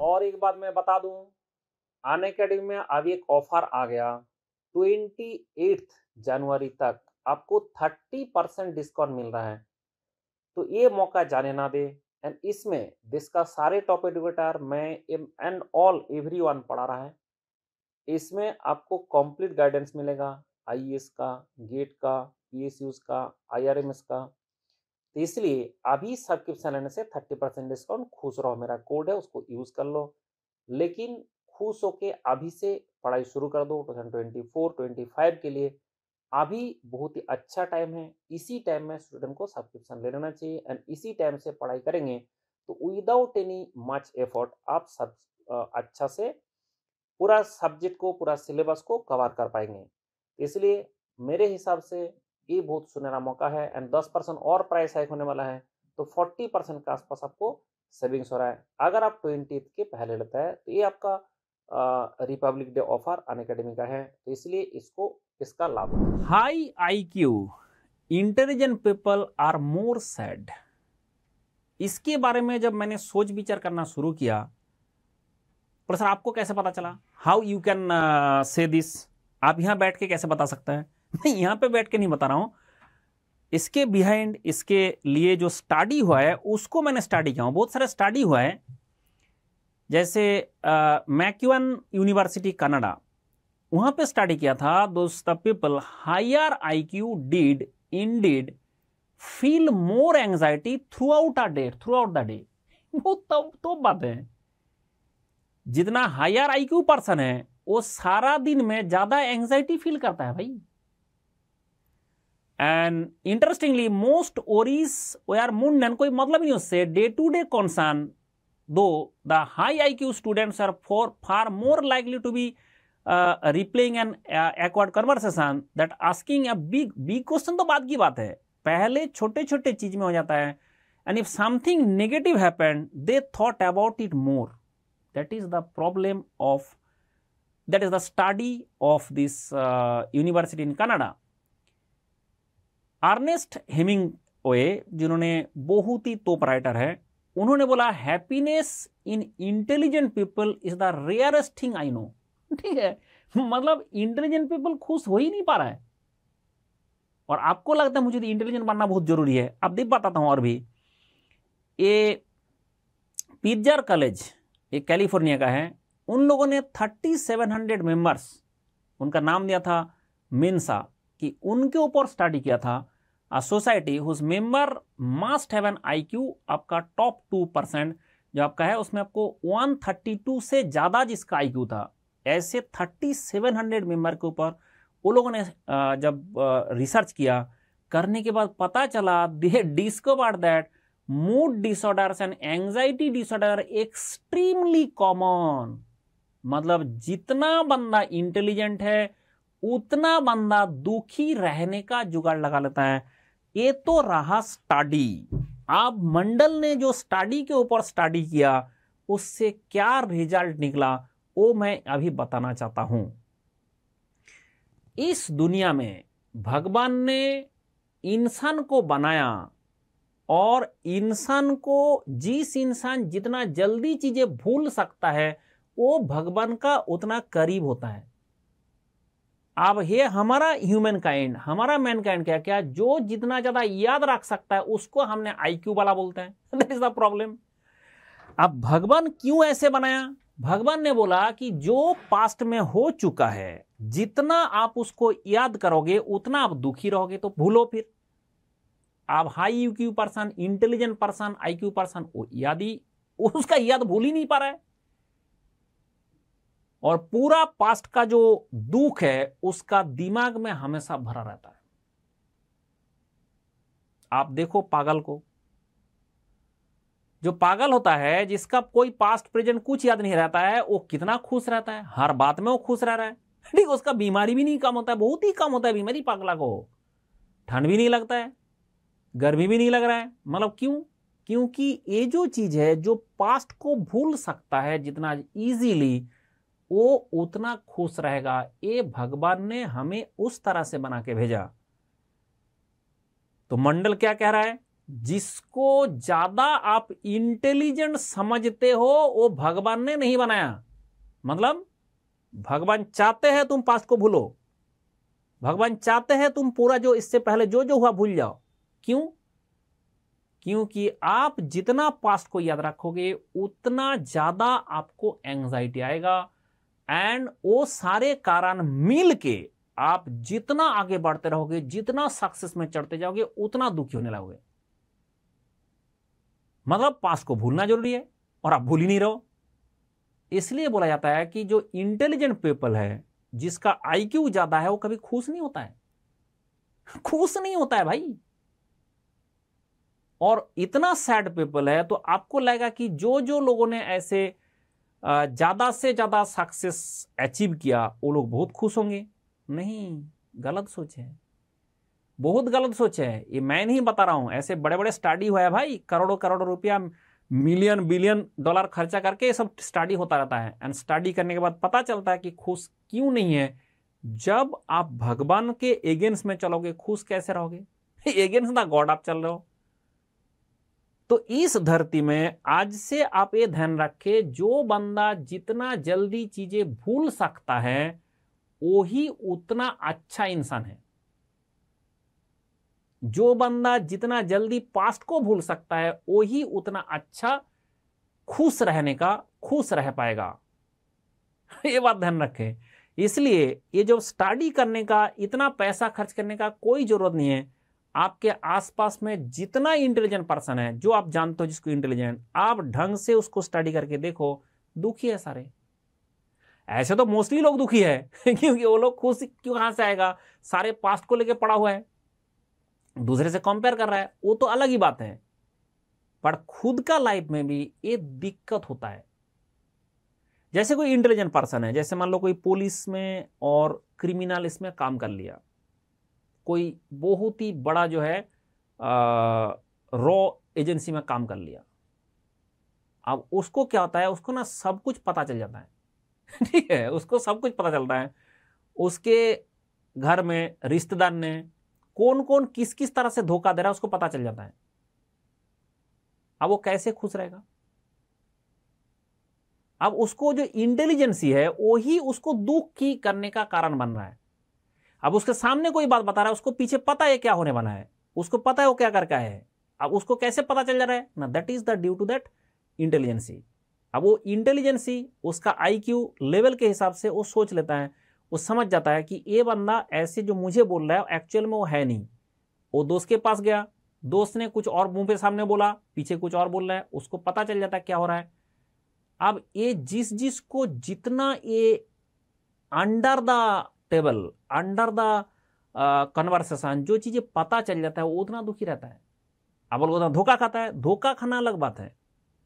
और एक बात मैं बता दूं, अनअकैडमी में अभी एक ऑफर आ गया। 28 जनवरी तक आपको 30% डिस्काउंट मिल रहा है, तो ये मौका जाने ना दे। एंड इसमें देश का सारे टॉप एडुकेटर मैं एंड ऑल एवरीवन पढ़ा रहा है। इसमें आपको कंप्लीट गाइडेंस मिलेगा, आईएएस का, गेट का, पीएसयूज का, आईआरएमएस का। तो इसलिए अभी सब्सक्रिप्शन लेने से 30% डिस्काउंट, खुश रहो, मेरा कोड है उसको यूज कर लो। लेकिन खुश होके अभी से पढ़ाई शुरू कर दो 2024-25 के लिए। अभी बहुत ही अच्छा टाइम है, इसी टाइम में स्टूडेंट को सब्सक्रिप्शन ले लेना चाहिए एंड इसी टाइम से पढ़ाई करेंगे तो विदाउट एनी मच एफर्ट आप सब अच्छा से पूरा सब्जेक्ट को, पूरा सिलेबस को कवर कर पाएंगे। इसलिए मेरे हिसाब से ये बहुत सुनहरा मौका है एंड 10% और प्राइस हाइक होने वाला है, तो 40% के आसपास आपको सेविंग्स हो रहा है। अगर आप 20 के पहले लेता है तो ये आपका रिपब्लिक डे ऑफर अनअकैडमी का है, तो इसलिए इसका लाभ। High IQ intelligent people are more sad. इसके बारे में जब मैंने सोच विचार करना शुरू किया, पर सर आपको कैसे पता चला? How you can say this? आप यहां बैठ के कैसे बता सकते हैं? मैं यहां पे बैठ के नहीं बता रहा हूं, इसके बिहाइंड, इसके लिए जो स्टडी हुआ है उसको मैंने स्टडी किया हूं। बहुत सारे स्टडी हुआ है, जैसे मैक्यूअन यूनिवर्सिटी कनाडा, वहां पे स्टडी किया था। दोस्त people hire IQ did Indeed feel more anxiety through out the day. वो तो बात है, जितना हायर आईक्यू पर्सन है वो सारा दिन में ज्यादा एंजाइटी फील करता है भाई। And interestingly most worries were mundane, कोई मतलब नहीं उससे, day to day concern, though the high IQ students are far more likely to be replaying an awkward conversation that asking a big question। तो बात की बात है, पहले छोटे छोटे चीज में हो जाता है। and if something negative happened they thought about it more। that is the problem of, that is the study of this university in Canada। Ernest Hemingway, जिन्होंने बहुत ही टॉप राइटर है, उन्होंने बोला happiness in intelligent people is the rarest thing I know. ठीक है, मतलब intelligent people खुश हो ही नहीं पा रहा है। और आपको लगता है मुझे तो इंटेलिजेंट बनना बहुत जरूरी है। अब देख बताता हूं और भी, ये पिट्जर कॉलेज, ये कैलिफोर्निया का है, उन लोगों ने 3700 मेंबर्स, उनका नाम दिया था मेंसा, कि उनके ऊपर स्टडी किया था। Society whose member must have an IQ, आपका टॉप 2% जो आपका है उसमें आपको 132 से ज्यादा जिसका आईक्यू था, ऐसे 3700 मेंबर के ऊपर वो लोगों ने जब रिसर्च किया, करने के बाद पता चला दे discovered that mood disorders and anxiety disorder extremely common. मतलब जितना बंदा इंटेलिजेंट है उतना बंदा दुखी रहने का जुगाड़ लगा लेता है। ये तो रहा स्टडी। अब मंडल ने जो स्टडी के ऊपर स्टडी किया उससे क्या रिजल्ट निकला वो मैं अभी बताना चाहता हूं। इस दुनिया में भगवान ने इंसान को बनाया और इंसान को, जिस इंसान जितना जल्दी चीजें भूल सकता है वो भगवान का उतना करीब होता है। अब ये हमारा ह्यूमन काइंड, हमारा मैनकाइंड क्या क्या, जो जितना ज्यादा याद रख सकता है उसको हमने आईक्यू वाला बोलते हैं। That is the problem. अब भगवान क्यों ऐसे बनाया? भगवान ने बोला कि जो पास्ट में हो चुका है, जितना आप उसको याद करोगे उतना आप दुखी रहोगे, तो भूलो फिर। आप high IQ person, intelligent person, IQ person, वो उसका याद भूल ही नहीं पा रहा है, और पूरा पास्ट का जो दुख है उसका दिमाग में हमेशा भरा रहता है। आप देखो पागल को, जो पागल होता है, जिसका कोई पास्ट प्रेजेंट कुछ याद नहीं रहता है, वो कितना खुश रहता है, हर बात में वो खुश रह रहा है। ठीक, उसका बीमारी भी नहीं कम होता है, बहुत ही कम होता है बीमारी पागला को। ठंड भी नहीं लगता है, गर्मी भी नहीं लग रहा है। मतलब क्यों? क्योंकि ये जो चीज है, जो पास्ट को भूल सकता है जितना इजीली, वो उतना खुश रहेगा। ये भगवान ने हमें उस तरह से बना के भेजा। तो मंडल क्या कह रहा है जिसको ज्यादा आप इंटेलिजेंट समझते हो वो भगवान ने नहीं बनाया। मतलब भगवान चाहते हैं तुम पास्ट को भूलो, भगवान चाहते हैं तुम पूरा जो इससे पहले जो जो हुआ भूल जाओ। क्यों? क्योंकि आप जितना पास्ट को याद रखोगे उतना ज्यादा आपको एंजाइटी आएगा, एंड वो सारे कारण मिल के आप जितना आगे बढ़ते रहोगे, जितना सक्सेस में चढ़ते जाओगे, उतना दुखी होने लगोगे। मतलब पास्ट को भूलना जरूरी है और आप भूल ही नहीं रहो। इसलिए बोला जाता है कि जो इंटेलिजेंट पीपल है, जिसका आईक्यू ज्यादा है, वो कभी खुश नहीं होता है, खुश नहीं होता है भाई। और इतना सैड पीपल है तो आपको लगेगा कि जो जो लोगों ने ऐसे ज्यादा से ज्यादा सक्सेस अचीव किया वो लोग बहुत खुश होंगे। नहीं, गलत सोच है, बहुत गलत सोच है। ये मैं नहीं बता रहा हूं, ऐसे बड़े बड़े स्टडी हुआ है भाई, करोड़ों करोड़ों रुपया, मिलियन बिलियन डॉलर खर्चा करके ये सब स्टडी होता रहता है। एंड स्टडी करने के बाद पता चलता है कि खुश क्यों नहीं है। जब आप भगवान के एगेंस्ट में चलोगे, खुश कैसे रहोगे? एगेंस्ट द गॉड आप चल रहे हो। तो इस धरती में आज से आप ये ध्यान रखे, जो बंदा जितना जल्दी चीजें भूल सकता है वही उतना अच्छा इंसान है। जो बंदा जितना जल्दी पास्ट को भूल सकता है वही उतना अच्छा खुश रह पाएगा। ये बात ध्यान रखें। इसलिए ये जो स्टडी करने का, इतना पैसा खर्च करने का कोई जरूरत नहीं है। आपके आसपास में जितना इंटेलिजेंट पर्सन है, जो आप जानते हो जिसको इंटेलिजेंट, आप ढंग से उसको स्टडी करके देखो, दुखी है सारे। ऐसे तो मोस्टली लोग दुखी है क्योंकि वो लोग खुश क्यों कहां से आएगा? सारे पास्ट को लेके पड़ा हुआ है, दूसरे से कंपेयर कर रहा है, वो तो अलग ही बात है। पर खुद का लाइफ में भी ये दिक्कत होता है। जैसे कोई इंटेलिजेंट पर्सन है, जैसे मान लो कोई पुलिस में और क्रिमिनल इसमें काम कर लिया, कोई बहुत ही बड़ा जो है रॉ एजेंसी में काम कर लिया। अब उसको क्या होता है, उसको ना सब कुछ पता चल जाता है ठीक है, उसको सब कुछ पता चलता है। उसके घर में रिश्तेदार ने कौन कौन किस किस तरह से धोखा दे रहा है उसको पता चल जाता है। अब वो कैसे खुश रहेगा? अब उसको जो इंटेलिजेंसी है वही उसको दुख की करने का कारण बन रहा है। अब उसके सामने कोई बात बता रहा है, उसको पीछे पता है क्या होने वाला है, उसको पता है वो क्या करके आया है। अब उसको कैसे पता चल जा रहा है ना? That is the due to that intelligency. अब वो इंटेलिजेंसी उसका आईक्यू लेवल के हिसाब से वो सोच लेता है, वो समझ जाता है कि ये बंदा ऐसे जो मुझे बोल रहा है एक्चुअल में वो है नहीं। वो दोस्त के पास गया, दोस्त ने कुछ और मुंह पे सामने बोला, पीछे कुछ और बोल रहा है, उसको पता चल जाता है क्या हो रहा है। अब ये जिस को जितना ये under the table, under the conversation जो चीजें पता चल जाता है वो उतना दुखी रहता है। अब बोलो धोखा खाता है, धोखा खाना अलग बात है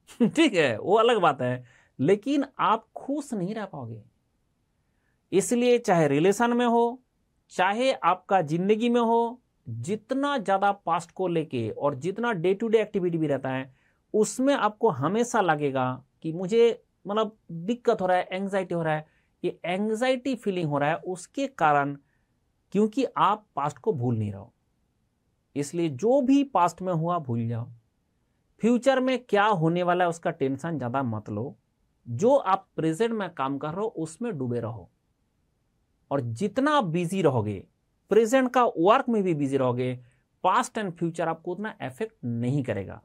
ठीक है, वो अलग बात है, लेकिन आप खुश नहीं रह पाओगे। इसलिए चाहे रिलेशन में हो, चाहे आपका जिंदगी में हो, जितना ज्यादा पास्ट को लेके और जितना डे टू डे एक्टिविटी भी रहता है, उसमें आपको हमेशा लगेगा कि मुझे मतलब दिक्कत हो रहा है, एंग्जाइटी हो रहा है। ये एंग्जाइटी फीलिंग हो रहा है उसके कारण क्योंकि आप पास्ट को भूल नहीं रहो। इसलिए जो भी पास्ट में हुआ भूल जाओ। फ्यूचर में क्या होने वाला है उसका टेंशन ज्यादा मत लो। जो आप प्रेजेंट में काम कर रहे हो उसमें डूबे रहो। और जितना आप बिजी रहोगे, प्रेजेंट का वर्क में भी बिजी रहोगे, पास्ट एंड फ्यूचर आपको उतना इफेक्ट नहीं करेगा।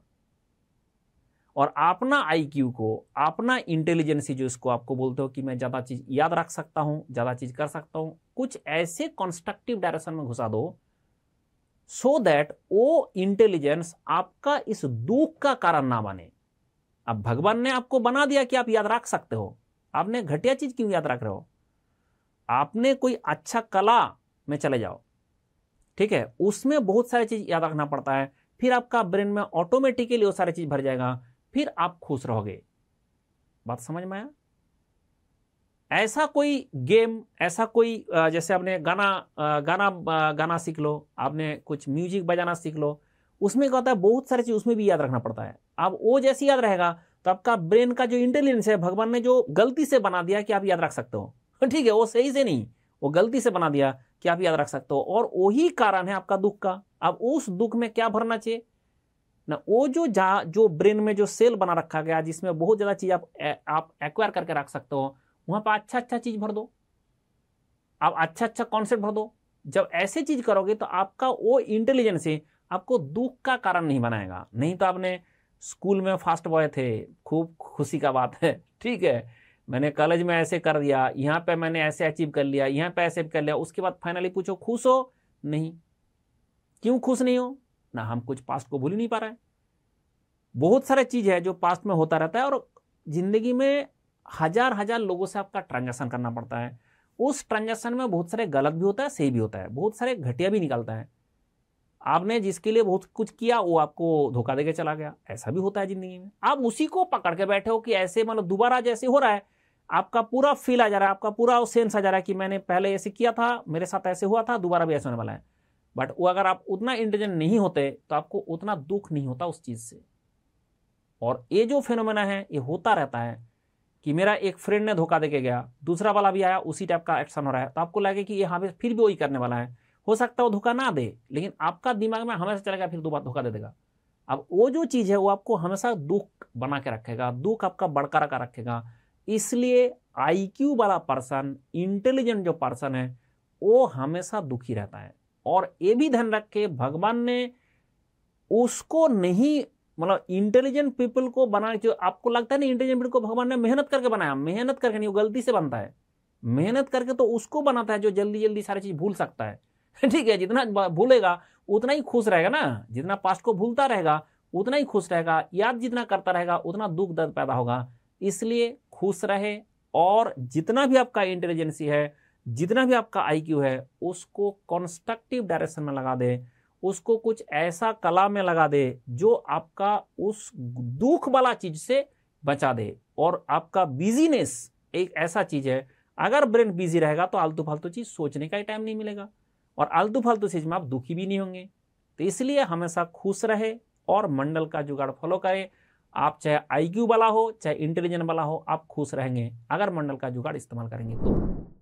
और अपना आईक्यू को, अपना इंटेलिजेंसी जो इसको आपको बोलते हो कि मैं ज्यादा चीज याद रख सकता हूं, ज्यादा चीज कर सकता हूं, कुछ ऐसे कंस्ट्रक्टिव डायरेक्शन में घुसा दो सो दैट वो इंटेलिजेंस आपका इस दुख का कारण ना बने। अब भगवान ने आपको बना दिया कि आप याद रख सकते हो, आपने घटिया चीज क्यों याद रख रहे हो? आपने कोई अच्छा कला में चले जाओ, ठीक है, उसमें बहुत सारी चीज याद रखना पड़ता है, फिर आपका ब्रेन में ऑटोमेटिकली वो सारी चीज भर जाएगा, फिर आप खुश रहोगे। बात समझ में आया? ऐसा कोई गेम, ऐसा कोई जैसे आपने गाना सीख लो, आपने कुछ म्यूजिक बजाना सीख लो, उसमें क्या होता है बहुत सारी चीज उसमें भी याद रखना पड़ता है। अब वो जैसी याद रहेगा तो आपका ब्रेन का जो इंटेलिजेंस है भगवान ने जो गलती से बना दिया कि आप याद रख सकते हो, ठीक है, वो सही से नहीं, वो गलती से बना दिया कि आप याद रख सकते हो, और वही कारण है आपका दुख का। अब उस दुख में क्या भरना चाहिए? ना, वो जो ब्रेन में जो सेल बना रखा गया जिसमें बहुत ज़्यादा चीज़ आप एक्वायर करके रख सकते हो, वहाँ पर अच्छा चीज़ भर दो, आप अच्छा कॉन्सेप्ट भर दो। जब ऐसे चीज़ करोगे तो आपका वो इंटेलिजेंस है आपको दुख का कारण नहीं बनाएगा। नहीं तो आपने स्कूल में फास्ट बॉय थे, खूब खुशी का बात है, ठीक है, मैंने कॉलेज में ऐसे कर दिया, यहाँ पे मैंने ऐसे अचीव कर लिया, यहाँ पे ऐसे कर लिया, उसके बाद फाइनली पूछो खुश हो? नहीं। क्यों खुश नहीं हो? ना, हम कुछ पास्ट को भूल ही नहीं पा रहे हैं। बहुत सारे चीज है जो पास्ट में होता रहता है और जिंदगी में हजार लोगों से आपका ट्रांजैक्शन करना पड़ता है। उस ट्रांजैक्शन में बहुत सारे गलत भी होता है, सही भी होता है, बहुत सारे घटिया भी निकलता है। आपने जिसके लिए बहुत कुछ किया वो आपको धोखा देके चला गया, ऐसा भी होता है जिंदगी में। आप उसी को पकड़ के बैठे हो कि ऐसे मतलब दोबारा जैसे हो रहा है, आपका पूरा फील आ जा रहा है, आपका पूरा सेंस आ जा रहा है कि मैंने पहले ऐसे किया था, मेरे साथ ऐसे हुआ था, दोबारा भी ऐसे होने वाला है। बट वो अगर आप उतना इंटेलिजेंट नहीं होते तो आपको उतना दुख नहीं होता उस चीज से। और ये जो फिनोमेना है ये होता रहता है कि मेरा एक फ्रेंड ने धोखा देके गया, दूसरा वाला भी आया, उसी टाइप का एक्शन हो रहा है, तो आपको लगे कि ये हाँ फिर भी वही करने वाला है। हो सकता है वो धोखा ना दे, लेकिन आपका दिमाग में हमेशा चलेगा फिर दोबारा धोखा दे देगा। अब वो जो चीज है वो आपको हमेशा दुख बना के रखेगा, दुख आपका बरकरार का रखेगा। इसलिए आईक्यू वाला पर्सन, इंटेलिजेंट जो पर्सन है, वो हमेशा दुखी रहता है। और ये भी ध्यान रखे, भगवान ने उसको नहीं, मतलब इंटेलिजेंट पीपल को बनाने, जो आपको लगता है ना इंटेलिजेंट पीपल को भगवान ने मेहनत करके बनाया, मेहनत करके नहीं, वो गलती से बनता है। मेहनत करके तो उसको बनाता है जो जल्दी जल्दी सारी चीज भूल सकता है। ठीक है, जितना भूलेगा उतना ही खुश रहेगा ना, जितना पास्ट को भूलता रहेगा उतना ही खुश रहेगा, याद जितना करता रहेगा उतना दुख दर्द पैदा होगा। इसलिए खुश रहे और जितना भी आपका इंटेलिजेंसी है, जितना भी आपका आईक्यू है, उसको कंस्ट्रक्टिव डायरेक्शन में लगा दे, उसको कुछ ऐसा कला में लगा दे जो आपका उस दुख वाला चीज से बचा दे। और आपका बिजीनेस एक ऐसा चीज है, अगर ब्रेन बिजी रहेगा तो आलतू फालतू चीज सोचने का ही टाइम नहीं मिलेगा, और आलतू फालतू चीज में आप दुखी भी नहीं होंगे। तो इसलिए हमेशा खुश रहे और मंडल का जुगाड़ फॉलो करें। आप चाहे आईक्यू वाला हो चाहे इंटेलिजेंट वाला हो, आप खुश रहेंगे अगर मंडल का जुगाड़ इस्तेमाल करेंगे तो।